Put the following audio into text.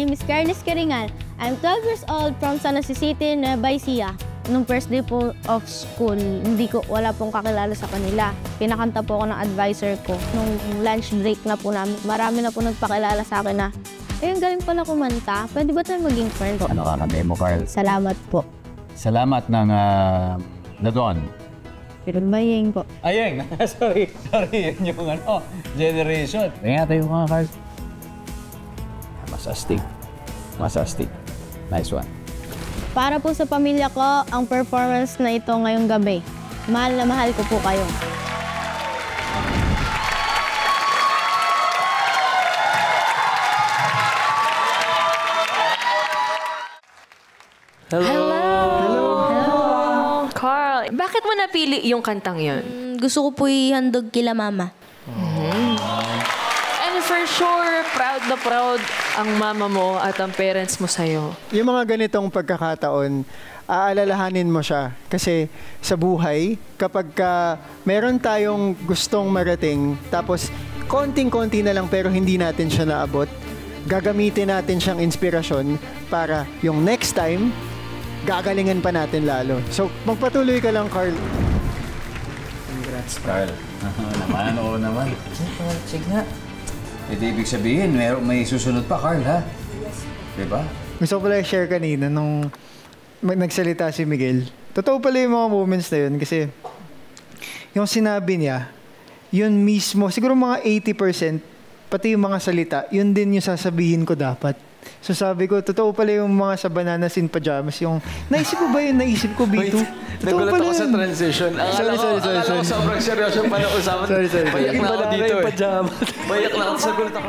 name is Carnes Caringal. I'm 12 years old from San Jose City, Nueva Ecija. Nung first day po of school, wala pong kakilala sa kanila. Pinakanta po ako ng advisor ko. Nung lunch break na po namin, marami na po nagpakilala sa akin na, ayun, galing pala kumanta. Pwede ba tayo maging friend? Ano ka demo, Carl? Salamat po. Salamat ng Nadon. Pero Bayeng po. Ayeng! sorry. Yun yung generation. Kaya tayo ka, Carl. Masastig. Nice one. Para po sa pamilya ko, ang performance na ito ngayong gabi. Mahal na mahal ko po kayo. Hello! Carl, bakit mo napili yung kantang yun? Gusto ko po ihandog kila mama. And for sure, proud na proud ang mama mo at ang parents mo sa'yo. Yung mga ganitong pagkakataon, aalalahanin mo siya. Kasi sa buhay, kapag meron tayong gustong marating, tapos konting-konti na lang pero hindi natin siya naabot, gagamitin natin siyang inspirasyon para yung next time, gagalingan pa natin lalo. So, magpatuloy ka lang, Carl. Congrats, Carl. Oo naman. Sige nga. Ito ibig sabihin, may susunod pa, Carl, ha? Diba? Gusto ko pala i-share kanina nung nagsalita si Miguel. Totoo pala yung mga moments na yun kasi yung sinabi niya, yun mismo, siguro mga 80%, pati yung mga salita, yun din yung sasabihin ko dapat. So sabi ko, totoo pala yung mga sa Bananas in Pajamas, yung naisip ko ba yun, naisip ko, B2? Nagulat ako sa transition. Akala ko sobrang seryoso pa na usapan. Sorry. Bayak na ako dito eh. Bayak na ako, sagulat ako.